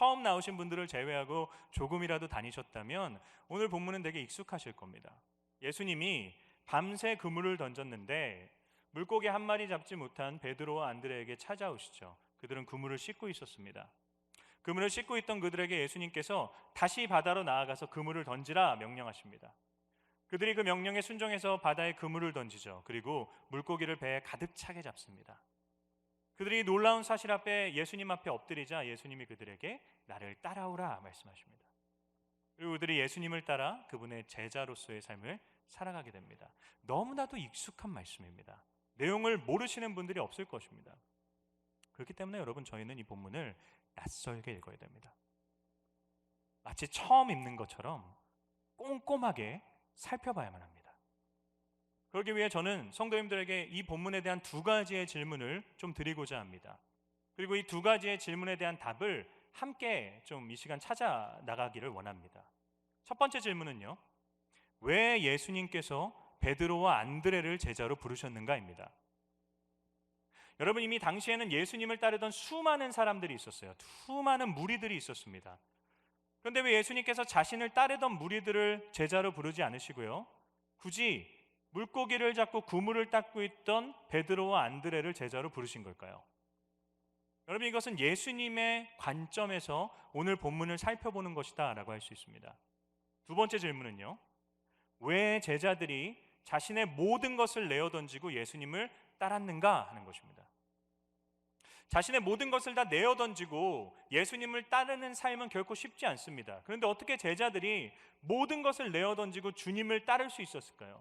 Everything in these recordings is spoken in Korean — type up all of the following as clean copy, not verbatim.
처음 나오신 분들을 제외하고 조금이라도 다니셨다면 오늘 본문은 되게 익숙하실 겁니다. 예수님이 밤새 그물을 던졌는데 물고기 한 마리 잡지 못한 베드로와 안드레에게 찾아오시죠. 그들은 그물을 씻고 있었습니다. 그물을 씻고 있던 그들에게 예수님께서 다시 바다로 나아가서 그물을 던지라 명령하십니다. 그들이 그 명령에 순종해서 바다에 그물을 던지죠. 그리고 물고기를 배에 가득 차게 잡습니다. 그들이 놀라운 사실 앞에 예수님 앞에 엎드리자 예수님이 그들에게 나를 따라오라 말씀하십니다. 그리고 그들이 예수님을 따라 그분의 제자로서의 삶을 살아가게 됩니다. 너무나도 익숙한 말씀입니다. 내용을 모르시는 분들이 없을 것입니다. 그렇기 때문에 여러분, 저희는 이 본문을 낯설게 읽어야 됩니다. 마치 처음 읽는 것처럼 꼼꼼하게 살펴봐야만 합니다. 그러기 위해 저는 성도님들에게 이 본문에 대한 두 가지의 질문을 좀 드리고자 합니다. 그리고 이 두 가지의 질문에 대한 답을 함께 좀 이 시간 찾아 나가기를 원합니다. 첫 번째 질문은요, 왜 예수님께서 베드로와 안드레를 제자로 부르셨는가입니다. 여러분, 이미 당시에는 예수님을 따르던 수많은 사람들이 있었어요. 수많은 무리들이 있었습니다. 그런데 왜 예수님께서 자신을 따르던 무리들을 제자로 부르지 않으시고요, 굳이 물고기를 잡고 그물을 닦고 있던 베드로와 안드레를 제자로 부르신 걸까요? 여러분, 이것은 예수님의 관점에서 오늘 본문을 살펴보는 것이다 라고 할 수 있습니다. 두 번째 질문은요, 왜 제자들이 자신의 모든 것을 내어던지고 예수님을 따랐는가 하는 것입니다. 자신의 모든 것을 다 내어던지고 예수님을 따르는 삶은 결코 쉽지 않습니다. 그런데 어떻게 제자들이 모든 것을 내어던지고 주님을 따를 수 있었을까요?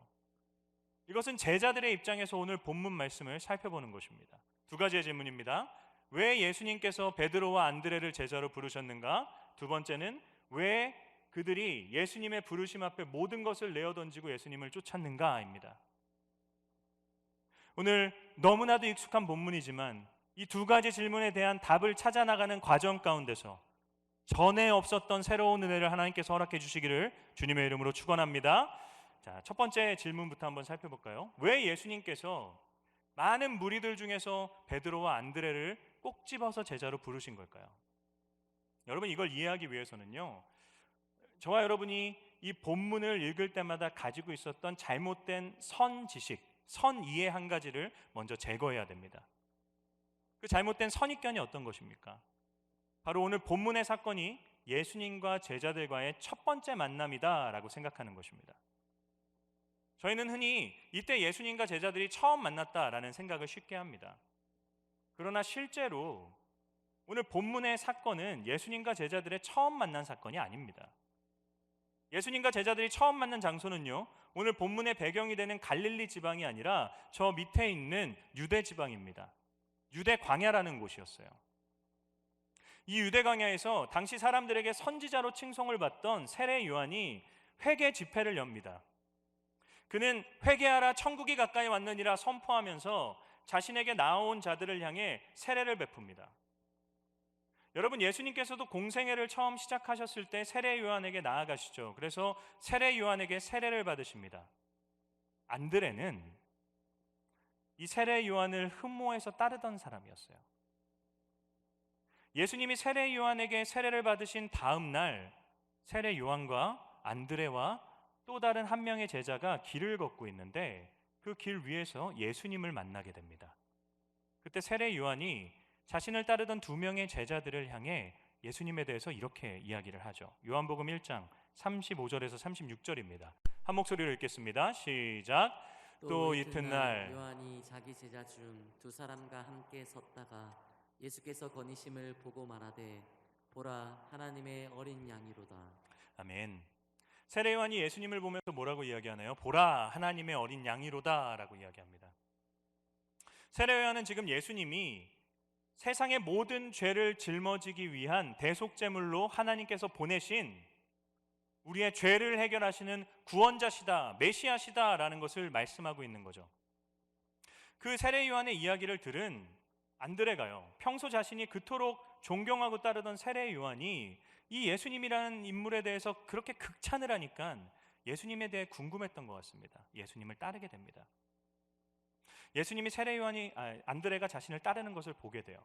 이것은 제자들의 입장에서 오늘 본문 말씀을 살펴보는 것입니다. 두 가지의 질문입니다. 왜 예수님께서 베드로와 안드레를 제자로 부르셨는가? 두 번째는 왜 그들이 예수님의 부르심 앞에 모든 것을 내어던지고 예수님을 쫓았는가입니다. 오늘 너무나도 익숙한 본문이지만 이 두 가지 질문에 대한 답을 찾아 나가는 과정 가운데서 전에 없었던 새로운 은혜를 하나님께서 허락해 주시기를 주님의 이름으로 축원합니다. 자, 첫 번째 질문부터 한번 살펴볼까요? 왜 예수님께서 많은 무리들 중에서 베드로와 안드레를 꼭 집어서 제자로 부르신 걸까요? 여러분, 이걸 이해하기 위해서는요, 저와 여러분이 이 본문을 읽을 때마다 가지고 있었던 잘못된 선지식, 선이해 한 가지를 먼저 제거해야 됩니다. 그 잘못된 선입견이 어떤 것입니까? 바로 오늘 본문의 사건이 예수님과 제자들과의 첫 번째 만남이다라고 생각하는 것입니다. 저희는 흔히 이때 예수님과 제자들이 처음 만났다라는 생각을 쉽게 합니다. 그러나 실제로 오늘 본문의 사건은 예수님과 제자들의 처음 만난 사건이 아닙니다. 예수님과 제자들이 처음 만난 장소는요, 오늘 본문의 배경이 되는 갈릴리 지방이 아니라 저 밑에 있는 유대 지방입니다. 유대 광야라는 곳이었어요. 이 유대 광야에서 당시 사람들에게 선지자로 칭송을 받던 세례 요한이 회개 집회를 엽니다. 그는 회개하라 천국이 가까이 왔느니라 선포하면서 자신에게 나온 자들을 향해 세례를 베풉니다. 여러분, 예수님께서도 공생애를 처음 시작하셨을 때 세례 요한에게 나아가시죠. 그래서 세례 요한에게 세례를 받으십니다. 안드레는 이 세례 요한을 흠모해서 따르던 사람이었어요. 예수님이 세례 요한에게 세례를 받으신 다음 날 세례 요한과 안드레와 또 다른 한 명의 제자가 길을 걷고 있는데 그 길 위에서 예수님을 만나게 됩니다. 그때 세례 요한이 자신을 따르던 두 명의 제자들을 향해 예수님에 대해서 이렇게 이야기를 하죠. 요한복음 1장 35절에서 36절입니다. 한 목소리로 읽겠습니다. 시작. 또 이튿날 요한이 자기 제자 중 두 사람과 함께 섰다가 예수께서 거니심을 보고 말하되 보라 하나님의 어린 양이로다. 아멘. 세례 요한이 예수님을 보면서 뭐라고 이야기하나요? 보라 하나님의 어린 양이로다 라고 이야기합니다. 세례 요한은 지금 예수님이 세상의 모든 죄를 짊어지기 위한 대속제물로 하나님께서 보내신 우리의 죄를 해결하시는 구원자시다, 메시아시다라는 것을 말씀하고 있는 거죠. 그 세례 요한의 이야기를 들은 안드레가요, 평소 자신이 그토록 존경하고 따르던 세례 요한이 이 예수님이라는 인물에 대해서 그렇게 극찬을 하니까 예수님에 대해 궁금했던 것 같습니다. 예수님을 따르게 됩니다. 예수님이 안드레가 자신을 따르는 것을 보게 돼요.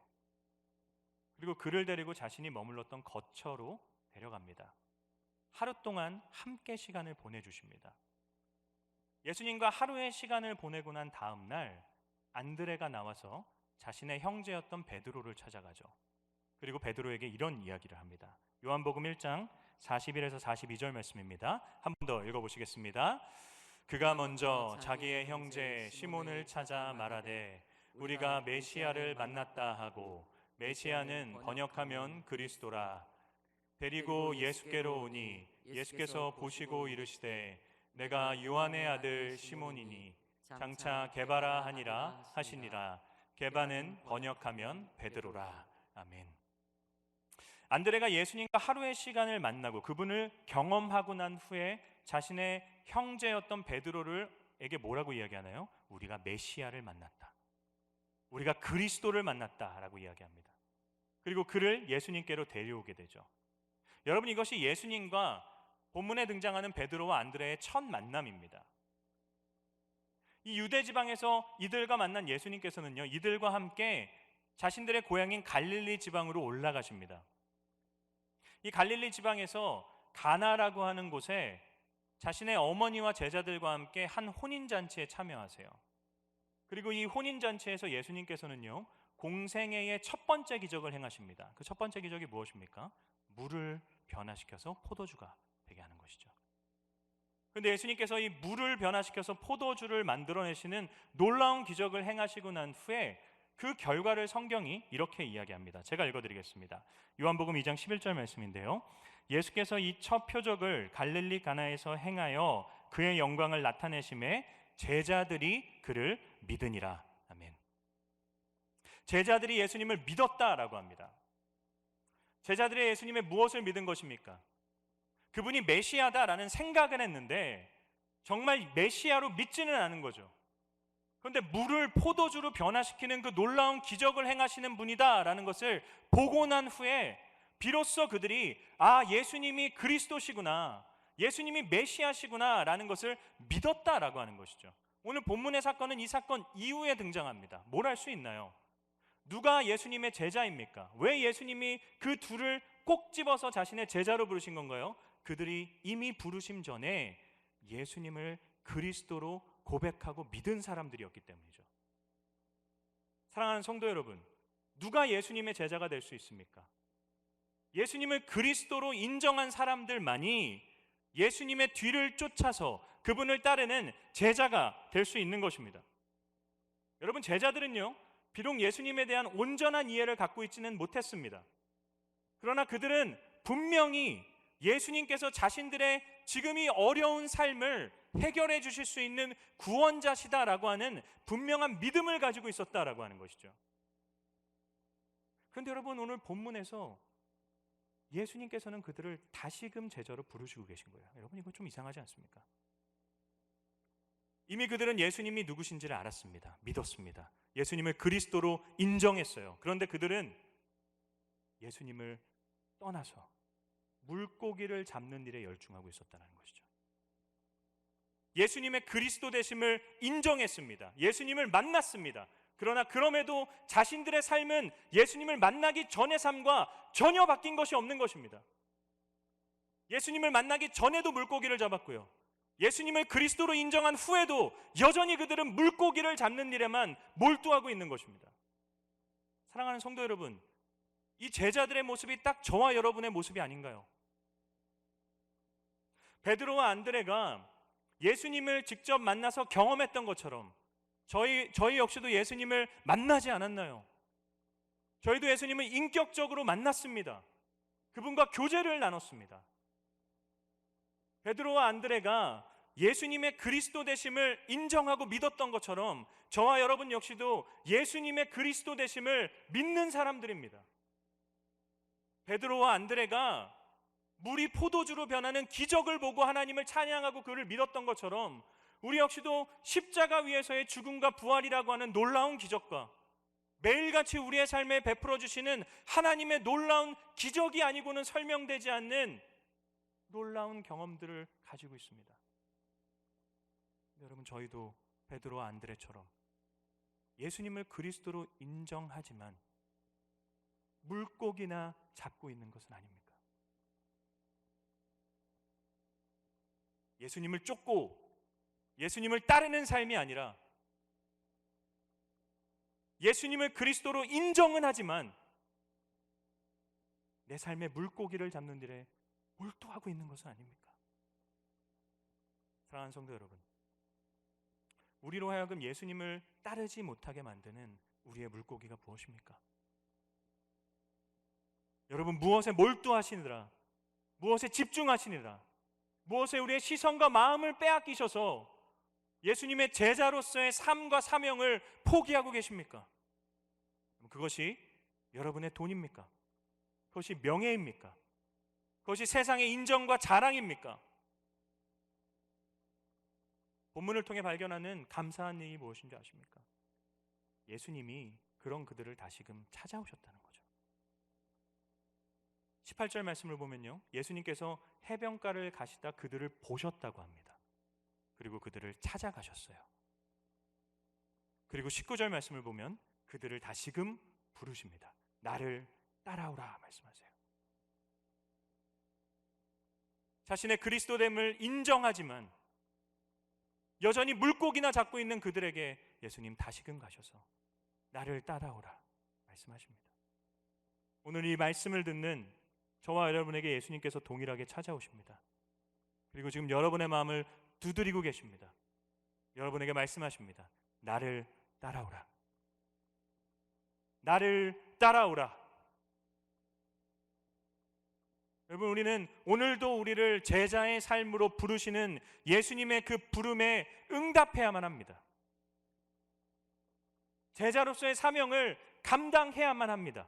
그리고 그를 데리고 자신이 머물렀던 거처로 데려갑니다. 하루 동안 함께 시간을 보내주십니다. 예수님과 하루의 시간을 보내고 난 다음 날 안드레가 나와서 자신의 형제였던 베드로를 찾아가죠. 그리고 베드로에게 이런 이야기를 합니다. 요한복음 1장 41에서 42절 말씀입니다. 한 번 더 읽어보시겠습니다. 그가 먼저 자기의 형제 시몬을 찾아 말하되 우리가 메시아를 만났다 하고, 메시아는 번역하면 그리스도라. 데리고 예수께로 오니 예수께서 보시고 이르시되 내가 요한의 아들 시몬이니 장차 게바라 하니라 하시니라. 게바는 번역하면 베드로라. 아멘. 안드레가 예수님과 하루의 시간을 만나고 그분을 경험하고 난 후에 자신의 형제였던 베드로에게 뭐라고 이야기하나요? 우리가 메시아를 만났다, 우리가 그리스도를 만났다라고 이야기합니다. 그리고 그를 예수님께로 데려오게 되죠. 여러분, 이것이 예수님과 본문에 등장하는 베드로와 안드레의 첫 만남입니다. 이 유대 지방에서 이들과 만난 예수님께서는요, 이들과 함께 자신들의 고향인 갈릴리 지방으로 올라가십니다. 이 갈릴리 지방에서 가나라고 하는 곳에 자신의 어머니와 제자들과 함께 한 혼인잔치에 참여하세요. 그리고 이 혼인잔치에서 예수님께서는요, 공생애의 첫 번째 기적을 행하십니다. 그 첫 번째 기적이 무엇입니까? 물을 변화시켜서 포도주가 되게 하는 것이죠. 그런데 예수님께서 이 물을 변화시켜서 포도주를 만들어내시는 놀라운 기적을 행하시고 난 후에 그 결과를 성경이 이렇게 이야기합니다. 제가 읽어드리겠습니다. 요한복음 2장 11절 말씀인데요, 예수께서 이 첫 표적을 갈릴리 가나에서 행하여 그의 영광을 나타내심에 제자들이 그를 믿으니라. 아멘. 제자들이 예수님을 믿었다라고 합니다. 제자들이 예수님의 무엇을 믿은 것입니까? 그분이 메시아다라는 생각은 했는데 정말 메시아로 믿지는 않은 거죠. 그런데 물을 포도주로 변화시키는 그 놀라운 기적을 행하시는 분이다라는 것을 보고 난 후에 비로소 그들이 예수님이 그리스도시구나, 예수님이 메시아시구나 라는 것을 믿었다라고 하는 것이죠. 오늘 본문의 사건은 이 사건 이후에 등장합니다. 뭘 할 수 있나요? 누가 예수님의 제자입니까? 왜 예수님이 그 둘을 꼭 집어서 자신의 제자로 부르신 건가요? 그들이 이미 부르심 전에 예수님을 그리스도로 고백하고 믿은 사람들이었기 때문이죠. 사랑하는 성도 여러분, 누가 예수님의 제자가 될 수 있습니까? 예수님을 그리스도로 인정한 사람들만이 예수님의 뒤를 쫓아서 그분을 따르는 제자가 될 수 있는 것입니다. 여러분, 제자들은요, 비록 예수님에 대한 온전한 이해를 갖고 있지는 못했습니다. 그러나 그들은 분명히 예수님께서 자신들의 지금 이 어려운 삶을 해결해 주실 수 있는 구원자시다라고 하는 분명한 믿음을 가지고 있었다라고 하는 것이죠. 그런데 여러분, 오늘 본문에서 예수님께서는 그들을 다시금 제자로 부르시고 계신 거예요. 여러분, 이거 좀 이상하지 않습니까? 이미 그들은 예수님이 누구신지를 알았습니다. 믿었습니다. 예수님을 그리스도로 인정했어요. 그런데 그들은 예수님을 떠나서 물고기를 잡는 일에 열중하고 있었다는 것이죠. 예수님의 그리스도 되심을 인정했습니다. 예수님을 만났습니다. 그러나 그럼에도 자신들의 삶은 예수님을 만나기 전의 삶과 전혀 바뀐 것이 없는 것입니다. 예수님을 만나기 전에도 물고기를 잡았고요, 예수님을 그리스도로 인정한 후에도 여전히 그들은 물고기를 잡는 일에만 몰두하고 있는 것입니다. 사랑하는 성도 여러분, 이 제자들의 모습이 딱 저와 여러분의 모습이 아닌가요? 베드로와 안드레가 예수님을 직접 만나서 경험했던 것처럼 저희 역시도 예수님을 만나지 않았나요? 저희도 예수님을 인격적으로 만났습니다. 그분과 교제를 나눴습니다. 베드로와 안드레가 예수님의 그리스도 되심을 인정하고 믿었던 것처럼 저와 여러분 역시도 예수님의 그리스도 되심을 믿는 사람들입니다. 베드로와 안드레가 물이 포도주로 변하는 기적을 보고 하나님을 찬양하고 그를 믿었던 것처럼 우리 역시도 십자가 위에서의 죽음과 부활이라고 하는 놀라운 기적과 매일같이 우리의 삶에 베풀어 주시는 하나님의 놀라운 기적이 아니고는 설명되지 않는 놀라운 경험들을 가지고 있습니다. 여러분, 저희도 베드로와 안드레처럼 예수님을 그리스도로 인정하지만 물고기나 잡고 있는 것은 아닙니까? 예수님을 쫓고 예수님을 따르는 삶이 아니라 예수님을 그리스도로 인정은 하지만 내 삶의 물고기를 잡는 일에 몰두하고 있는 것은 아닙니까? 사랑하는 성도 여러분, 우리로 하여금 예수님을 따르지 못하게 만드는 우리의 물고기가 무엇입니까? 여러분, 무엇에 몰두하시느라, 무엇에 집중하시느라, 무엇에 우리의 시선과 마음을 빼앗기셔서 예수님의 제자로서의 삶과 사명을 포기하고 계십니까? 그것이 여러분의 돈입니까? 그것이 명예입니까? 그것이 세상의 인정과 자랑입니까? 본문을 통해 발견하는 감사한 일이 무엇인지 아십니까? 예수님이 그런 그들을 다시금 찾아오셨다는 거죠. 18절 말씀을 보면요, 예수님께서 해변가를 가시다 그들을 보셨다고 합니다. 그리고 그들을 찾아가셨어요. 그리고 19절 말씀을 보면 그들을 다시금 부르십니다. 나를 따라오라 말씀하세요. 자신의 그리스도됨을 인정하지만 여전히 물고기나 잡고 있는 그들에게 예수님 다시금 가셔서 나를 따라오라 말씀하십니다. 오늘 이 말씀을 듣는 저와 여러분에게 예수님께서 동일하게 찾아오십니다. 그리고 지금 여러분의 마음을 두드리고 계십니다. 여러분에게 말씀하십니다. 나를 따라오라. 나를 따라오라. 여러분, 우리는 오늘도 우리를 제자의 삶으로 부르시는 예수님의 그 부름에 응답해야만 합니다. 제자로서의 사명을 감당해야만 합니다.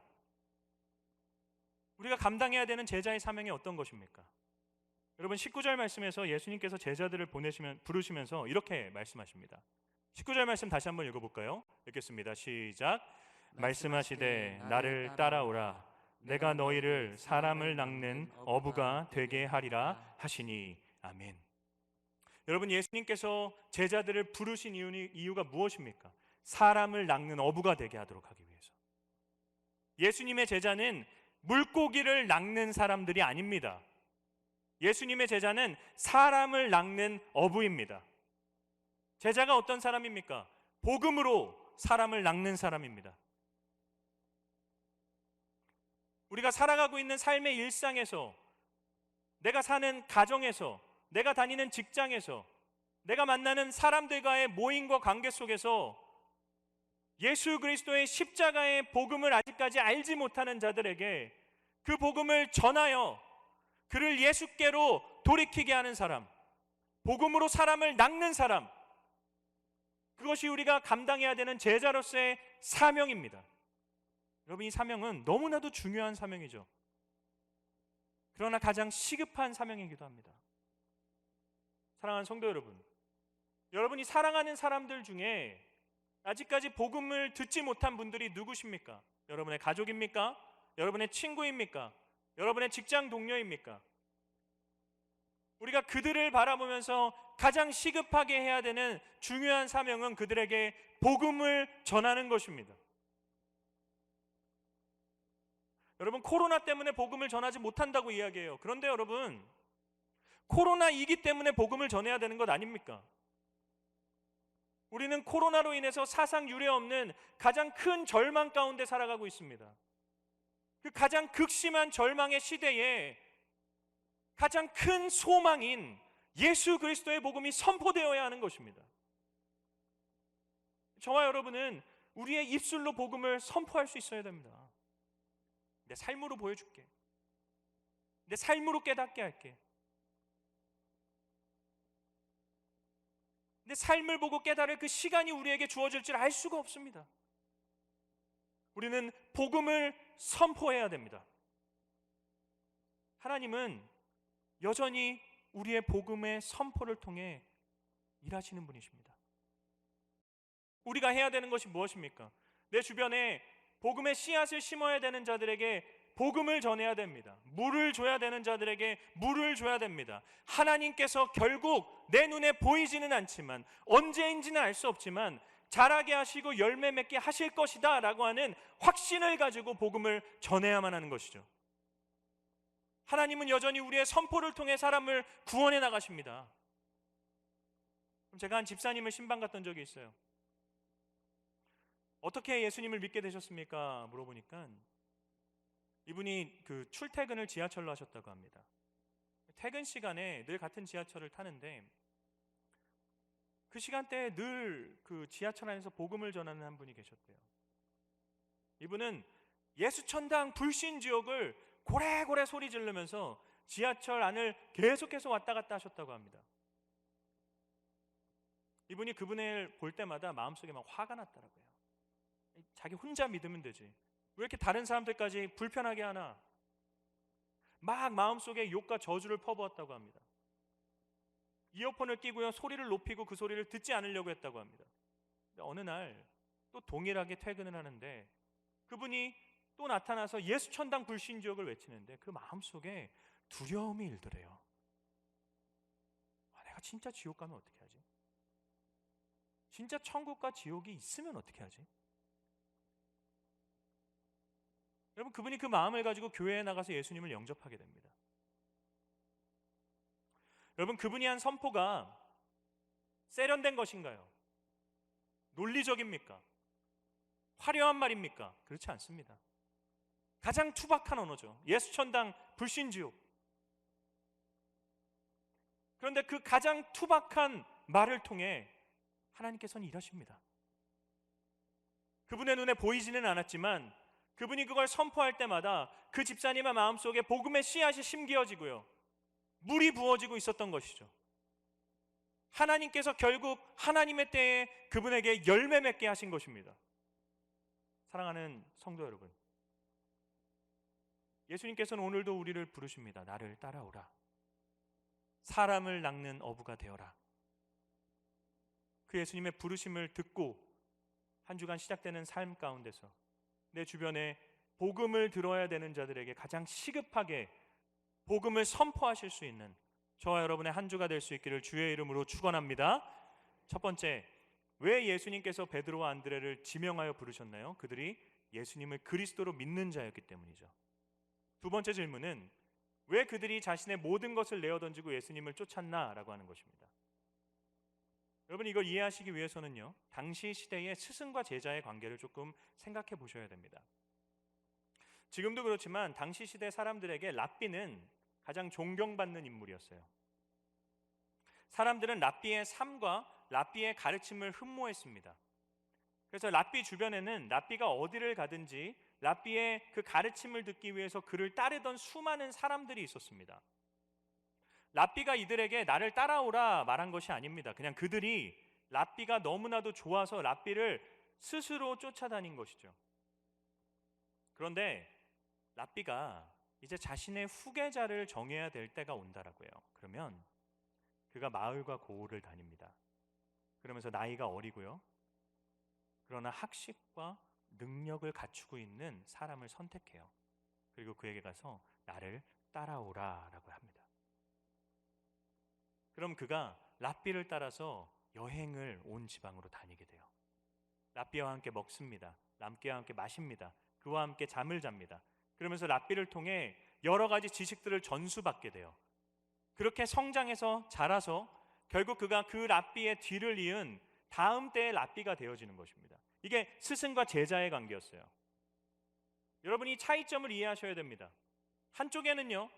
우리가 감당해야 되는 제자의 사명이 어떤 것입니까? 여러분, 19절 말씀에서 예수님께서 제자들을 부르시면서 이렇게 말씀하십니다. 19절 말씀 다시 한번 읽어볼까요? 읽겠습니다. 시작. 말씀하시되 나를 따라오라. 내가 너희를 사람을 낚는 어부가 되게 하리라 하시니. 아멘. 여러분, 예수님께서 제자들을 부르신 이유가 무엇입니까? 사람을 낚는 어부가 되게 하도록 하기 위해서. 예수님의 제자는 물고기를 낚는 사람들이 아닙니다. 예수님의 제자는 사람을 낚는 어부입니다. 제자가 어떤 사람입니까? 복음으로 사람을 낚는 사람입니다. 우리가 살아가고 있는 삶의 일상에서, 내가 사는 가정에서, 내가 다니는 직장에서, 내가 만나는 사람들과의 모임과 관계 속에서 예수 그리스도의 십자가의 복음을 아직까지 알지 못하는 자들에게 그 복음을 전하여 그를 예수께로 돌이키게 하는 사람, 복음으로 사람을 낚는 사람, 그것이 우리가 감당해야 되는 제자로서의 사명입니다. 여러분, 이 사명은 너무나도 중요한 사명이죠. 그러나 가장 시급한 사명이기도 합니다. 사랑하는 성도 여러분, 여러분이 사랑하는 사람들 중에 아직까지 복음을 듣지 못한 분들이 누구십니까? 여러분의 가족입니까? 여러분의 친구입니까? 여러분의 직장 동료입니까? 우리가 그들을 바라보면서 가장 시급하게 해야 되는 중요한 사명은 그들에게 복음을 전하는 것입니다. 여러분, 코로나 때문에 복음을 전하지 못한다고 이야기해요. 그런데 여러분, 코로나이기 때문에 복음을 전해야 되는 것 아닙니까? 우리는 코로나로 인해서 사상 유례 없는 가장 큰 절망 가운데 살아가고 있습니다. 그 가장 극심한 절망의 시대에 가장 큰 소망인 예수 그리스도의 복음이 선포되어야 하는 것입니다. 저와 여러분은 우리의 입술로 복음을 선포할 수 있어야 됩니다. 내 삶으로 보여줄게. 내 삶으로 깨닫게 할게. 내 삶을 보고 깨달을 그 시간이 우리에게 주어질 줄 알 수가 없습니다. 우리는 복음을 선포해야 됩니다. 하나님은 여전히 우리의 복음의 선포를 통해 일하시는 분이십니다. 우리가 해야 되는 것이 무엇입니까? 내 주변에 복음의 씨앗을 심어야 되는 자들에게 복음을 전해야 됩니다. 물을 줘야 되는 자들에게 물을 줘야 됩니다. 하나님께서 결국 내 눈에 보이지는 않지만, 언제인지는 알 수 없지만 자라게 하시고 열매 맺게 하실 것이다 라고 하는 확신을 가지고 복음을 전해야만 하는 것이죠. 하나님은 여전히 우리의 선포를 통해 사람을 구원해 나가십니다. 제가 한 집사님을 신방 갔던 적이 있어요. 어떻게 예수님을 믿게 되셨습니까? 물어보니까 이분이 그 출퇴근을 지하철로 하셨다고 합니다. 퇴근 시간에 늘 같은 지하철을 타는데 그 시간대에 늘 그 지하철 안에서 복음을 전하는 한 분이 계셨대요. 이분은 예수천당 불신지옥을 고래고래 소리 지르면서 지하철 안을 계속해서 왔다 갔다 하셨다고 합니다. 이분이 그분을 볼 때마다 마음속에 막 화가 났더라고요. 자기 혼자 믿으면 되지, 왜 이렇게 다른 사람들까지 불편하게 하나, 막 마음속에 욕과 저주를 퍼부었다고 합니다. 이어폰을 끼고요, 소리를 높이고 그 소리를 듣지 않으려고 했다고 합니다. 근데 어느 날 또 동일하게 퇴근을 하는데 그분이 또 나타나서 예수천당 불신지옥을 외치는데 그 마음속에 두려움이 일더래요. 내가 진짜 지옥 가면 어떻게 하지? 진짜 천국과 지옥이 있으면 어떻게 하지? 여러분, 그분이 그 마음을 가지고 교회에 나가서 예수님을 영접하게 됩니다. 여러분, 그분이 한 선포가 세련된 것인가요? 논리적입니까? 화려한 말입니까? 그렇지 않습니다. 가장 투박한 언어죠. 예수천당 불신지옥. 그런데 그 가장 투박한 말을 통해 하나님께서는 일하십니다. 그분의 눈에 보이지는 않았지만 그분이 그걸 선포할 때마다 그 집사님의 마음속에 복음의 씨앗이 심기어지고요, 물이 부어지고 있었던 것이죠. 하나님께서 결국 하나님의 때에 그분에게 열매 맺게 하신 것입니다. 사랑하는 성도 여러분, 예수님께서는 오늘도 우리를 부르십니다. 나를 따라오라. 사람을 낚는 어부가 되어라. 그 예수님의 부르심을 듣고 한 주간 시작되는 삶 가운데서 내 주변에 복음을 들어야 되는 자들에게 가장 시급하게 복음을 선포하실 수 있는 저와 여러분의 한 주가 될 수 있기를 주의 이름으로 축원합니다. 첫 번째, 왜 예수님께서 베드로와 안드레를 지명하여 부르셨나요? 그들이 예수님을 그리스도로 믿는 자였기 때문이죠. 두 번째 질문은 왜 그들이 자신의 모든 것을 내어던지고 예수님을 쫓았나라고 하는 것입니다. 여러분, 이걸 이해하시기 위해서는요, 당시 시대의 스승과 제자의 관계를 조금 생각해 보셔야 됩니다. 지금도 그렇지만 당시 시대 사람들에게 랍비는 가장 존경받는 인물이었어요. 사람들은 랍비의 삶과 랍비의 가르침을 흠모했습니다. 그래서 랍비 주변에는 랍비가 어디를 가든지 랍비의 그 가르침을 듣기 위해서 그를 따르던 수많은 사람들이 있었습니다. 랍비가 이들에게 나를 따라오라 말한 것이 아닙니다. 그냥 그들이 랍비가 너무나도 좋아서 랍비를 스스로 쫓아다닌 것이죠. 그런데 랍비가 이제 자신의 후계자를 정해야 될 때가 온다라고요. 그러면 그가 마을과 고을을 다닙니다. 그러면서 나이가 어리고요, 그러나 학식과 능력을 갖추고 있는 사람을 선택해요. 그리고 그에게 가서 나를 따라오라라고 합니다. 그럼 그가 랍비를 따라서 여행을 온 지방으로 다니게 돼요. 랍비와 함께 먹습니다. 랍비와 함께 마십니다. 그와 함께 잠을 잡니다. 그러면서 랍비를 통해 여러 가지 지식들을 전수받게 돼요. 그렇게 성장해서 자라서 결국 그가 그 랍비의 뒤를 이은 다음 때의 랍비가 되어지는 것입니다. 이게 스승과 제자의 관계였어요. 여러분이 차이점을 이해하셔야 됩니다. 한쪽에는요,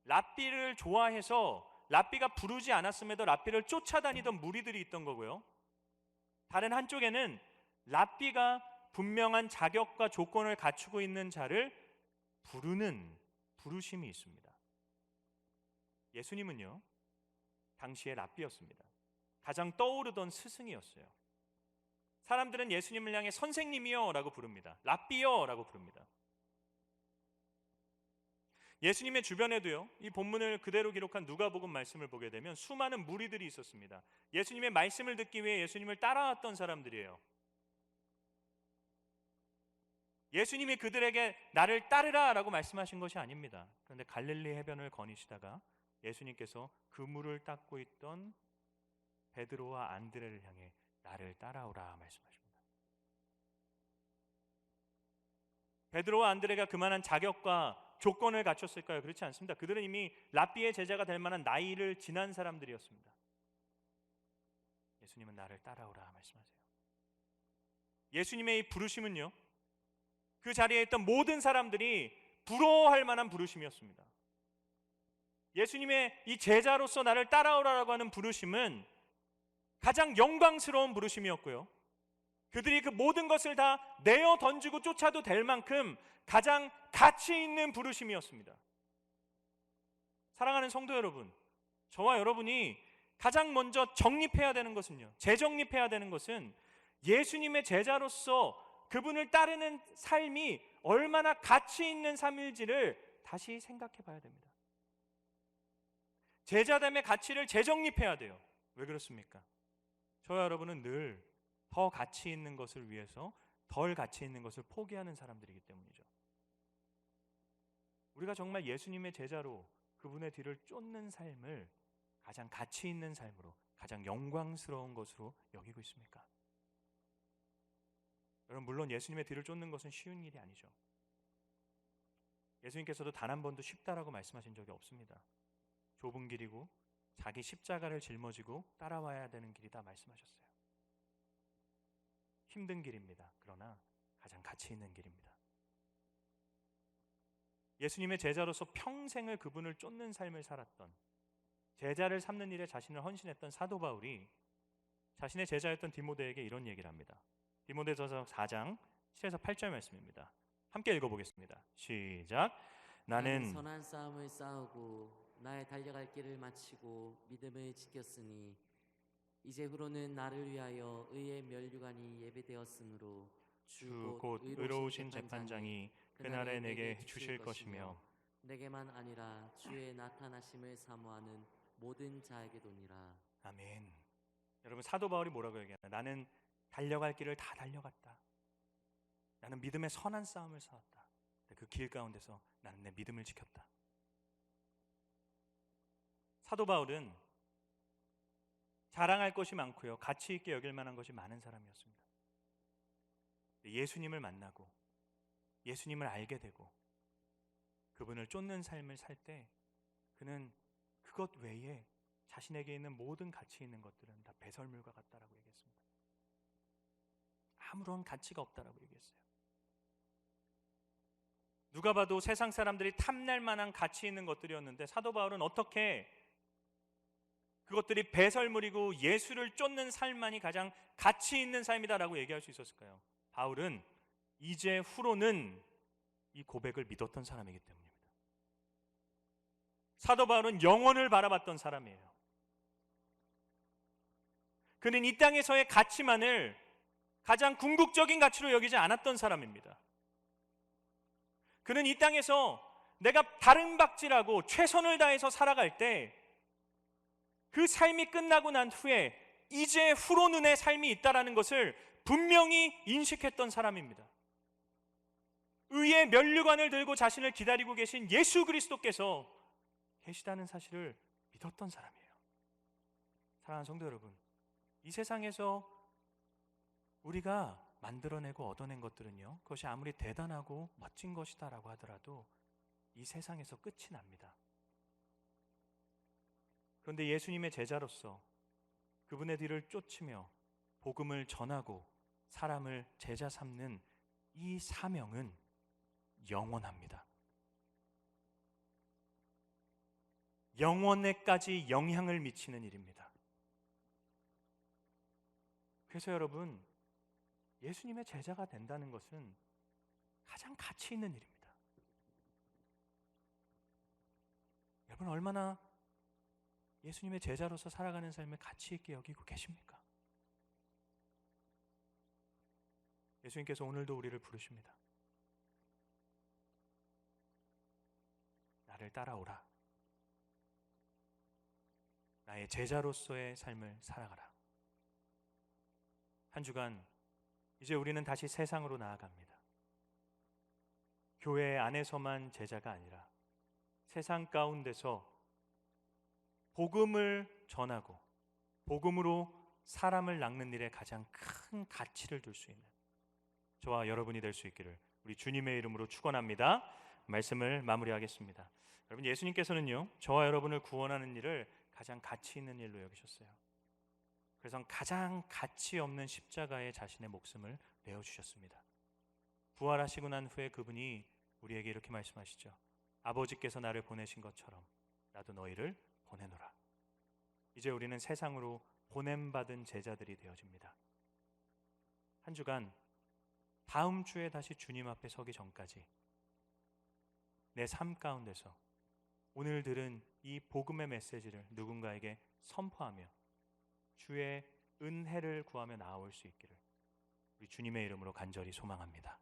랍비를 좋아해서 랍비가 부르지 않았음에도 랍비를 쫓아다니던 무리들이 있던 거고요, 다른 한쪽에는 랍비가 분명한 자격과 조건을 갖추고 있는 자를 부르는 부르심이 있습니다. 예수님은요, 당시의 랍비였습니다. 가장 떠오르던 스승이었어요. 사람들은 예수님을 향해 선생님이요 라고 부릅니다. 랍비요 라고 부릅니다. 예수님의 주변에도요, 이 본문을 그대로 기록한 누가복음 말씀을 보게 되면 수많은 무리들이 있었습니다. 예수님의 말씀을 듣기 위해 예수님을 따라왔던 사람들이에요. 예수님이 그들에게 나를 따르라 라고 말씀하신 것이 아닙니다. 그런데 갈릴리 해변을 거니시다가 예수님께서 그물을 닦고 있던 베드로와 안드레를 향해 나를 따라오라 말씀하십니다. 베드로와 안드레가 그만한 자격과 조건을 갖췄을까요? 그렇지 않습니다. 그들은 이미 랍비의 제자가 될 만한 나이를 지난 사람들이었습니다. 예수님은 나를 따라오라 말씀하세요. 예수님의 이 부르심은요, 그 자리에 있던 모든 사람들이 부러워할 만한 부르심이었습니다. 예수님의 이 제자로서 나를 따라오라라고 하는 부르심은 가장 영광스러운 부르심이었고요, 그들이 그 모든 것을 다 내어 던지고 쫓아도 될 만큼 가장 가치 있는 부르심이었습니다. 사랑하는 성도 여러분, 저와 여러분이 가장 먼저 정립해야 되는 것은요, 재정립해야 되는 것은 예수님의 제자로서 그분을 따르는 삶이 얼마나 가치 있는 삶일지를 다시 생각해 봐야 됩니다. 제자됨의 가치를 재정립해야 돼요. 왜 그렇습니까? 저와 여러분은 늘 더 가치 있는 것을 위해서 덜 가치 있는 것을 포기하는 사람들이기 때문이죠. 우리가 정말 예수님의 제자로 그분의 뒤를 쫓는 삶을 가장 가치 있는 삶으로, 가장 영광스러운 것으로 여기고 있습니까? 여러분, 물론 예수님의 뒤를 쫓는 것은 쉬운 일이 아니죠. 예수님께서도 단 한 번도 쉽다라고 말씀하신 적이 없습니다. 좁은 길이고 자기 십자가를 짊어지고 따라와야 되는 길이다 말씀하셨어요. 힘든 길입니다. 그러나 가장 가치 있는 길입니다. 예수님의 제자로서 평생을 그분을 쫓는 삶을 살았던, 제자를 삼는 일에 자신을 헌신했던 사도 바울이 자신의 제자였던 디모데에게 이런 얘기를 합니다. 디모데전서 4장 7에서 8절 말씀입니다. 함께 읽어보겠습니다. 시작. 나는 나는 선한 싸움을 싸우고 나의 달려갈 길을 마치고 믿음을 지켰으니 이제후로는 나를 위하여 의의 면류관이 예배되었으므로 주 곧 의로우신 재판장이 그날에 내게 주실 것이며 내게만 아니라 주의 나타나심을 사모하는 모든 자에게도니라. 아멘. 여러분, 사도 바울이 뭐라고 얘기하나? 나는 달려갈 길을 다 달려갔다. 나는 믿음의 선한 싸움을 싸웠다. 그 길 가운데서 나는 내 믿음을 지켰다. 사도 바울은 자랑할 것이 많고요, 가치 있게 여길 만한 것이 많은 사람이었습니다. 예수님을 만나고 예수님을 알게 되고 그분을 쫓는 삶을 살 때 그는 그것 외에 자신에게 있는 모든 가치 있는 것들은 다 배설물과 같다라고 얘기했습니다. 아무런 가치가 없다라고 얘기했어요. 누가 봐도 세상 사람들이 탐낼 만한 가치 있는 것들이었는데 사도 바울은 어떻게 그것들이 배설물이고 예수를 쫓는 삶만이 가장 가치 있는 삶이다라고 얘기할 수 있었을까요? 바울은 이제 후로는 이 고백을 믿었던 사람이기 때문입니다. 사도 바울은 영원을 바라봤던 사람이에요. 그는 이 땅에서의 가치만을 가장 궁극적인 가치로 여기지 않았던 사람입니다. 그는 이 땅에서 내가 다른 박질하고 최선을 다해서 살아갈 때 그 삶이 끝나고 난 후에 이제 후로는의 삶이 있다는 것을 분명히 인식했던 사람입니다. 의의 면류관을 들고 자신을 기다리고 계신 예수 그리스도께서 계시다는 사실을 믿었던 사람이에요. 사랑하는 성도 여러분, 이 세상에서 우리가 만들어내고 얻어낸 것들은요, 그것이 아무리 대단하고 멋진 것이다라고 하더라도 이 세상에서 끝이 납니다. 그런데 예수님의 제자로서 그분의 뒤를 쫓으며 복음을 전하고 사람을 제자 삼는 이 사명은 영원합니다. 영원에까지 영향을 미치는 일입니다. 그래서 여러분, 예수님의 제자가 된다는 것은 가장 가치 있는 일입니다. 여러분, 얼마나 예수님의 제자로서 살아가는 삶을 가치 있게 여기고 계십니까? 예수님께서 오늘도 우리를 부르십니다. 나를 따라오라. 나의 제자로서의 삶을 살아가라. 한 주간 이제 우리는 다시 세상으로 나아갑니다. 교회 안에서만 제자가 아니라 세상 가운데서 복음을 전하고 복음으로 사람을 낚는 일에 가장 큰 가치를 둘 수 있는 저와 여러분이 될 수 있기를 우리 주님의 이름으로 축원합니다. 말씀을 마무리하겠습니다. 여러분, 예수님께서는요, 저와 여러분을 구원하는 일을 가장 가치 있는 일로 여기셨어요. 그래서 가장 가치 없는 십자가에 자신의 목숨을 내어주셨습니다. 부활하시고 난 후에 그분이 우리에게 이렇게 말씀하시죠. 아버지께서 나를 보내신 것처럼 나도 너희를 보내노라. 이제 우리는 세상으로 보냄받은 제자들이 되어집니다. 한 주간 다음 주에 다시 주님 앞에 서기 전까지 내 삶 가운데서 오늘 들은 이 복음의 메시지를 누군가에게 선포하며 주의 은혜를 구하며 나아올 수 있기를 우리 주님의 이름으로 간절히 소망합니다.